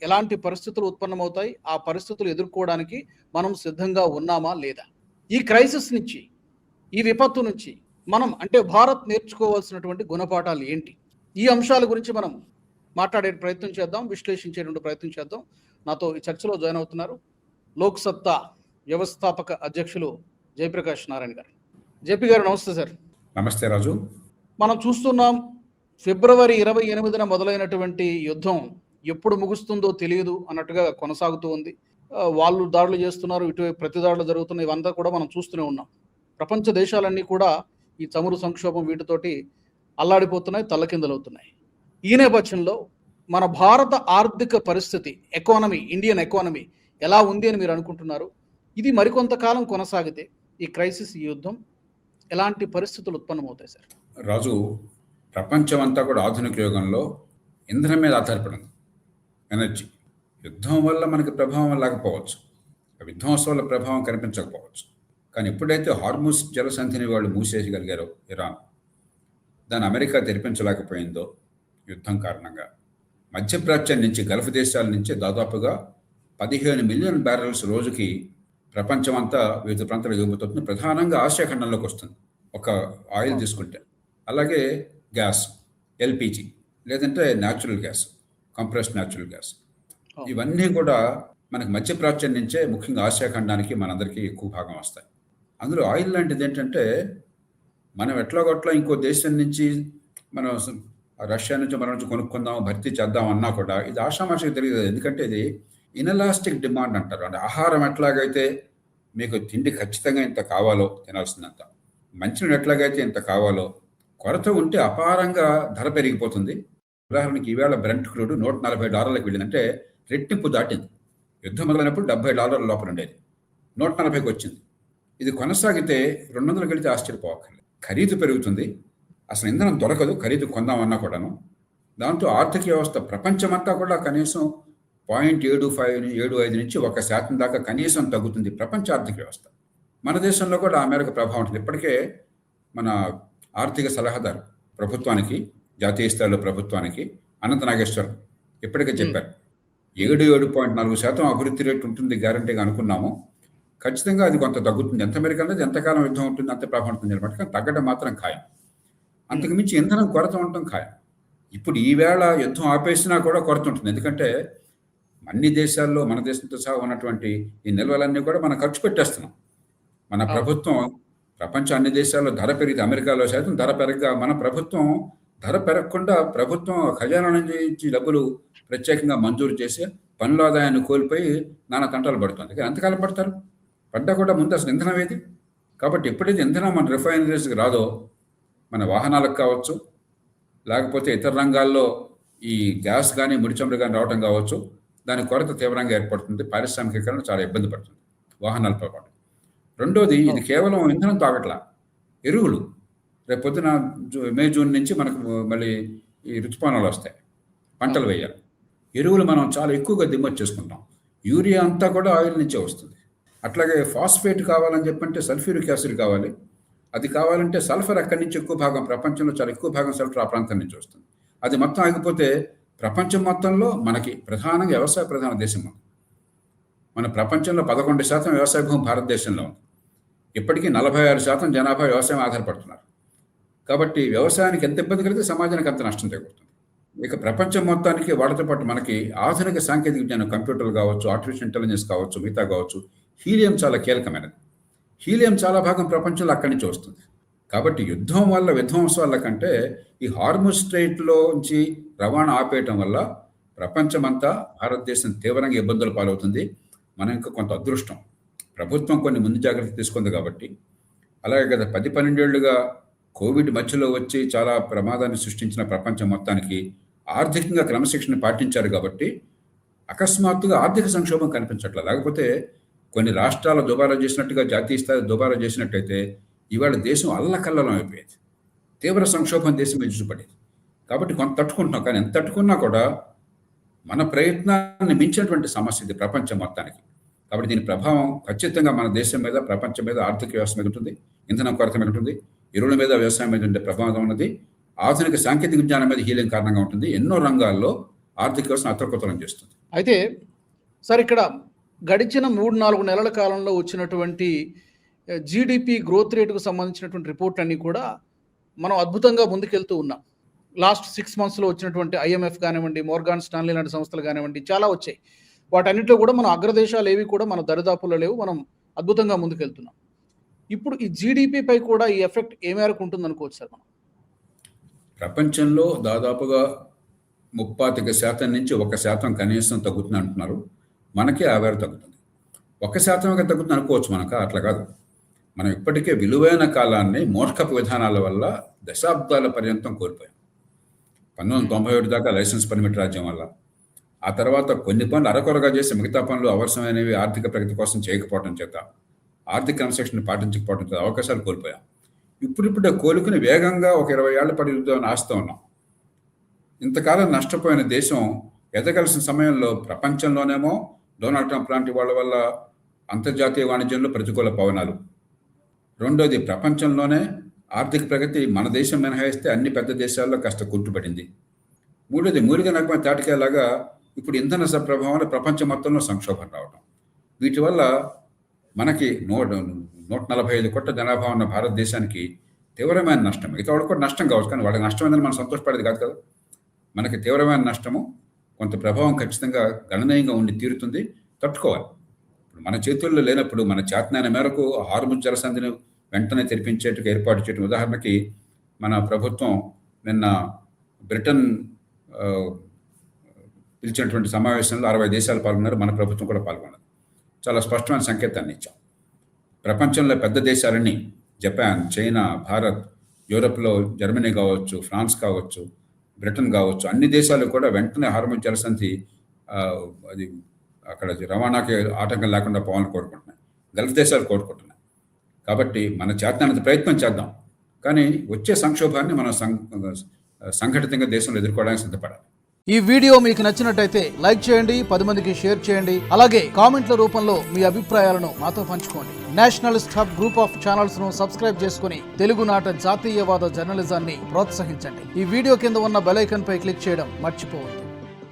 ఎలాంటి పరిస్థితులు ఉత్పన్నమవుతాయి? ఆ పరిస్థితులు ఎదుర్కోవడానికి మనం సిద్ధంగా ఉన్నామా? లేదా? ఈ క్రైసిస్ నుంచి, ఈ విపత్తు నుంచి మనం అంటే భారత్ నేర్చుకోవాల్సినటువంటి గుణపాఠాలు ఏంటి? ఈ అంశాల గురించి మనం మాట్లాడే ప్రయత్నం చేద్దాం, విశ్లేషించేటువంటి ప్రయత్నం చేద్దాం. నాతో ఈ చర్చలో జాయిన్ అవుతున్నారు లోక్ సత్తా వ్యవస్థాపక అధ్యక్షులు జయప్రకాష్ నారాయణ గారు. జేపీ గారు నమస్తే సార్. నమస్తే రాజు. మనం చూస్తున్నాం, ఫిబ్రవరి 28న మొదలైనటువంటి యుద్ధం ఎప్పుడు ముగుస్తుందో తెలియదు అన్నట్టుగా కొనసాగుతూ ఉంది. వాళ్ళు దాడులు చేస్తున్నారు, ఇటువైపు ప్రతి దాడులు జరుగుతున్నాయి. ఇవంతా కూడా మనం చూస్తూనే ఉన్నాం. ప్రపంచ దేశాలన్నీ కూడా ఈ చమురు సంక్షోభం వీటితోటి అల్లాడిపోతున్నాయి, తల్లకిందలవుతున్నాయి. ఈ నేపథ్యంలో మన భారత ఆర్థిక పరిస్థితి, ఎకానమీ, ఇండియన్ ఎకానమీ ఎలా ఉంది అని మీరు అనుకుంటున్నారు? ఇది మరికొంతకాలం కొనసాగితే ఈ క్రైసిస్, ఈ యుద్ధం ఎలాంటి పరిస్థితులు ఉత్పన్నమవుతాయి సార్? రాజు, ప్రపంచం అంతా కూడా ఆధునిక యుగంలో ఇంధనం మీద ఆధారపడింది. ఎనర్జీ యుద్ధం వల్ల మనకి ప్రభావం లేకపోవచ్చు, విధ్వంసం వల్ల ప్రభావం కనిపించకపోవచ్చు. కానీ ఎప్పుడైతే హార్ముజ్ జలసంధిని వాళ్ళు మూసేయగలిగారో ఇరాన్, దాన్ని అమెరికా తెరిపించలేకపోయిందో యుద్ధం కారణంగా, మధ్యప్రాచ్యం నుంచి, గల్ఫ్ దేశాల నుంచి దాదాపుగా 15 మిలియన్ బ్యారెల్స్ రోజుకి ప్రపంచం అంతా వివిధ ప్రాంతాలకు ఎగుమవుతుంది. ప్రధానంగా ఆసియా ఖండంలోకి వస్తుంది ఒక ఆయిల్ తీసుకుంటే. అలాగే గ్యాస్, ఎల్పిజి, లేదంటే natural gas, compressed natural gas, ఇవన్నీ కూడా మనకి మధ్యప్రాచ్యం నుంచే, ముఖ్యంగా ఆసియా ఖండానికి మనందరికీ ఎక్కువ భాగం వస్తాయి. అందులో ఆయిల్ లాంటిది ఏంటంటే, మనం ఎట్లాగొట్లా ఇంకో దేశం నుంచి, మనం రష్యా నుంచి మన నుంచి కొనుక్కుందాం, భర్తీ చేద్దాం అన్నా కూడా ఇది ఆషామాషికి తెలియదు. ఎందుకంటే ఇది ఇనలాస్టిక్ డిమాండ్ అంటారు. అంటే ఆహారం ఎట్లాగైతే మీకు తిండి ఖచ్చితంగా ఇంత కావాలో, తినాల్సినంత, మంచినీళ్ళు ఎట్లాగైతే ఇంత కావాలో, కొరత ఉంటే అపారంగా ధర పెరిగిపోతుంది. ఉదాహరణకి ఈవేళ బ్రెంట్ క్రూడ్ $140 వెళ్ళిందంటే రెట్టింపు దాటింది. యుద్ధం మొదలైనప్పుడు $70 లోపల ఉండేది, 140కి వచ్చింది. ఇది కొనసాగితే 200 వెళితే ఆశ్చర్యపోవక్కర్లేదు. ఖరీదు పెరుగుతుంది, అసలు ఇంధనం దొరకదు, ఖరీదు కొందామన్నా కూడాను. దాంతో ఆర్థిక వ్యవస్థ ప్రపంచమంతా కూడా కనీసం 0.75 నుంచి 1% దాకా కనీసం తగ్గుతుంది ప్రపంచ ఆర్థిక వ్యవస్థ. మన దేశంలో కూడా ఆ మేరకు ప్రభావం ఉంటుంది. ఇప్పటికే మన ఆర్థిక సలహాదారు ప్రభుత్వానికి, జాతీయ స్థాయిలో ప్రభుత్వానికి, అనంత నాగేశ్వర్ ఇప్పటికే చెప్పారు, 7.4% అభివృద్ధి రేటు ఉంటుంది గ్యారంటీగా అనుకున్నాము. ఖచ్చితంగా అది కొంత తగ్గుతుంది. ఎంత మేరకు అనేది ఎంతకాలం యుద్ధం ఉంటుంది అంత ప్రభావం ఉంటుంది అనమాట. కానీ తగ్గడం మాత్రం ఖాయం. అంతకు మించి ఇంధనం కొరత ఉండటం ఖాయం. ఇప్పుడు ఈవేళ యుద్ధం ఆపేసినా కూడా కొరత ఉంటుంది. ఎందుకంటే అన్ని దేశాల్లో, మన దేశంతో సహా ఉన్నటువంటి ఈ నిల్వలన్నీ కూడా మనం ఖర్చు పెట్టేస్తున్నాం. మన ప్రభుత్వం ప్రపంచం అన్ని దేశాల్లో ధర పెరిగితే, అమెరికాలో సైతం ధర పెరగగా మన ప్రభుత్వం ధర పెరగకుండా ప్రభుత్వం ఖజానా నుంచి డబ్బులు ప్రత్యేకంగా మంజూరు చేసి పన్నుల ఆదాయాన్ని కోల్పోయి నానా తంటాలు పడుతుంది. కానీ ఎంతకాలం పడతారు? పడ్డా కూడా ముందు అసలు ఇంధనం ఏది? కాబట్టి ఎప్పుడైతే ఇంధనం మన రిఫైనరీస్కి రాదో, మన వాహనాలకు కావచ్చు, లేకపోతే ఇతర రంగాల్లో ఈ గ్యాస్ కానీ, ముడి చమురు కానీ రావడం కావచ్చు, దాని కొరత తీవ్రంగా ఏర్పడుతుంది. పారిశ్రామికీకరణ చాలా ఇబ్బంది పడుతుంది వాహనాలతో పాటు. రెండోది, ఇది కేవలం ఇంధనం తాగట్లా, ఎరువులు. రేపు పొద్దున మే, జూన్ నుంచి మనకు మళ్ళీ ఈ ఋతుపవనాలు వస్తాయి, పంటలు వేయాలి. ఎరువులు మనం చాలా ఎక్కువగా దిగుమతి చేసుకుంటాం. యూరియా అంతా కూడా ఆయిల్ నుంచే వస్తుంది. అట్లాగే ఫాస్ఫేట్ కావాలని చెప్పంటే సల్ఫ్యూరిక్ యాసిడ్ కావాలి. అది కావాలంటే సల్ఫర్ అక్కడి నుంచి ఎక్కువ భాగం, ప్రపంచంలో చాలా ఎక్కువ భాగం సల్ఫర్ ఆ ప్రాంతం నుంచి వస్తుంది. అది మొత్తం ఆగిపోతే ప్రపంచం మొత్తంలో మనకి ప్రధానంగా వ్యవసాయ ప్రధాన దేశం మన ప్రపంచంలో 11% వ్యవసాయ భూమి భారతదేశంలో ఉంది. ఇప్పటికీ 46% జనాభా వ్యవసాయం ఆధారపడుతున్నారు. కాబట్టి వ్యవసాయానికి ఎంత ఇబ్బంది కలిగితే సమాజానికి అంత నష్టం తగ్గుతుంది. ఇక ప్రపంచం మొత్తానికి వాటితో పాటు మనకి ఆధునిక సాంకేతిక విజ్ఞానం, కంప్యూటర్లు కావచ్చు, ఆర్టిఫిషియల్ ఇంటెలిజెన్స్ కావచ్చు, మిగతా కావచ్చు, హీలియం చాలా కీలకమైనది. హీలియం చాలా భాగం ప్రపంచంలో అక్కడి నుంచి వస్తుంది. కాబట్టి యుద్ధం వల్ల, విధ్వంసం వల్ల కంటే ఈ హార్ముజ్ స్ట్రైట్లో నుంచి రవాణా ఆపేయటం వల్ల ప్రపంచమంతా, భారతదేశం తీవ్రంగా ఇబ్బందులు పాలవుతుంది. మనం ఇంకా కొంత అదృష్టం, ప్రభుత్వం కొన్ని ముందు జాగ్రత్త తీసుకుంది కాబట్టి. అలాగే గత 10-12 ఏళ్లుగా కోవిడ్ మధ్యలో వచ్చి చాలా ప్రమాదాన్ని సృష్టించిన ప్రపంచం మొత్తానికి ఆర్థికంగా క్రమశిక్షణ పాటించారు కాబట్టి అకస్మాత్తుగా ఆర్థిక సంక్షోభం కనిపించట్లేదు. లేకపోతే కొన్ని రాష్ట్రాలు దుబారా చేసినట్టుగా, జాతీయ స్థాయి దుబారా చేసినట్టయితే ఇవాళ దేశం అల్లకల్లోలం అయిపోయేది. తీవ్ర సంక్షోభం దేశం మీద చూపడేది. కాబట్టి కొంత తట్టుకుంటున్నాం. కానీ ఎంత తట్టుకున్నా కూడా మన ప్రయత్నాన్ని మించినటువంటి సమస్య ఇది ప్రపంచం మొత్తానికి. కాబట్టి దీని ప్రభావం ఖచ్చితంగా మన దేశం మీద, ప్రపంచం మీద, ఆర్థిక వ్యవస్థ మీద ఉంటుంది, ఇంధనం కొరత మీద ఉంటుంది, ఎరువుల మీద, వ్యవసాయం మీద ఉండే ప్రభావం ఉన్నది, ఆధునిక సాంకేతిక విజ్ఞానం మీద హీలింగ్ కారణంగా ఉంటుంది. ఎన్నో రంగాల్లో ఆర్థిక వ్యవస్థను అతలకుతలం చేస్తుంది. అయితే సార్, ఇక్కడ గడిచిన 3-4 నెలల కాలంలో వచ్చినటువంటి జీడిపి గ్రోత్ రేటుకు సంబంధించినటువంటి రిపోర్ట్లన్నీ కూడా మనం అద్భుతంగా ముందుకెళ్తూ ఉన్నాం. లాస్ట్ 6 మంత్స్లో వచ్చినటువంటి IMF కానివ్వండి, మోర్గాన్ స్టాన్లీ లాంటి సంస్థలు కానివ్వండి, చాలా వచ్చాయి. వాటన్నిటిలో కూడా మన అగ్రదేశాలు ఏవి కూడా మన దరిదాపుల్లో లేవు. మనం అద్భుతంగా ముందుకెళ్తున్నాం. ఇప్పుడు ఈ జీడిపిపై కూడా ఈ ఎఫెక్ట్ ఏ మేరకు ఉంటుంది అనుకోవచ్చు సార్ మనం? ప్రపంచంలో దాదాపుగా 35% నుంచి 1% కనీసం తగ్గుతుంది అంటున్నారు. మనకే ఆ వేరు తగ్గుతుంది. 1% తగ్గుతుంది అనుకోవచ్చు. మనకు అట్లా కాదు. మనం ఇప్పటికే విలువైన కాలాన్ని మూర్ఖపు విధానాల వల్ల దశాబ్దాల పర్యంతం కోల్పోయాం. 1997 దాకా లైసెన్స్ పర్మిట్ రాజ్యం వల్ల, ఆ తర్వాత కొన్ని పనులు అరకొరగా చేసి మిగతా పనులు అవసరమైనవి ఆర్థిక ప్రగతి కోసం చేయకపోవడం చేత, ఆర్థిక క్రమశిక్షణ పాటించకపోవడం చేత అవకాశాలు కోల్పోయాం. ఇప్పుడిప్పుడే కోలుకుని వేగంగా ఒక 20 ఏళ్ల పడిద్దామని ఆస్తూ ఉన్నాం. ఇంతకాలం నష్టపోయిన దేశం ఎదగాల్సిన సమయంలో ప్రపంచంలోనేమో డొనాల్డ్ ట్రంప్ లాంటి వాళ్ళ వల్ల అంతర్జాతీయ వాణిజ్యంలో ప్రతికూల పవనాలు, రెండోది ప్రపంచంలోనే ఆర్థిక ప్రగతి మన దేశం మినహాయిస్తే అన్ని పెద్ద దేశాల్లో కాస్త కుంటుపడింది, మూడోది మూలిక నగమ తాటికేలాగా ఇప్పుడు ఇంధన ప్రభావంలో ప్రపంచం మొత్తంలో సంక్షోభం రావడం. వీటి వల్ల మనకి 145 కోట్ల జనాభా ఉన్న భారతదేశానికి తీవ్రమైన నష్టం. మిగతా వాళ్ళకి కూడా నష్టం కావచ్చు, కానీ వాళ్ళకి నష్టం ఏందని మనం సంతోషపడేది కాదు కదా. మనకి తీవ్రమైన నష్టము, కొంత ప్రభావం ఖచ్చితంగా గణనీయంగా ఉండి తీరుతుంది, తట్టుకోవాలి. ఇప్పుడు మన చేతుల్లో లేనప్పుడు మన చేతనైన మేరకు హార్ముజ్ జలసంధిని వెంటనే తెరిపించేట్టుకు ఏర్పాటు చేయడం. ఉదాహరణకి మన ప్రభుత్వం నిన్న బ్రిటన్ పిలిచినటువంటి సమావేశంలో 60 దేశాలు పాల్గొన్నారు. మన ప్రభుత్వం కూడా పాల్గొన్నది. చాలా స్పష్టమైన సంకేతాన్ని ఇచ్చాం. ప్రపంచంలో పెద్ద దేశాలన్నీ జపాన్, చైనా, భారత్, యూరోప్లో జర్మనీ కావచ్చు, ఫ్రాన్స్ కావచ్చు, బ్రిటన్ కావచ్చు, అన్ని దేశాలు కూడా వెంటనే హార్ముజ్ జలసంధి అది అక్కడ రవాణాకి ఆటంకం లేకుండా పోవాలని కోరుకుంటున్నాయి. గల్ఫ్ దేశాలు కోరుకుంటున్నాయి. కాబట్టి మన చేతనంత ప్రయత్నం చేద్దాం, కానీ వచ్చే సంక్షోభాన్ని మనం సంఘటితంగా దేశంలో ఎదుర్కోవడానికి సిద్ధపడాలి. ఈ వీడియో మీకు నచ్చినట్టయితే లైక్ చేయండి, 10 మందికి షేర్ చేయండి. అలాగే కామెంట్ల రూపంలో మీ అభిప్రాయాలను మాతో పంచుకోండి. Nationalist hub group of channels ను సబ్స్క్రైబ్ చేసుకుని తెలుగునాట జాతీయవాద జర్నలిజాన్ని ప్రోత్సహించండి. ఈ వీడియో కింద ఉన్న బెల్ ఐకాన్ పై క్లిక్ చేయడం మర్చిపోవద్దు.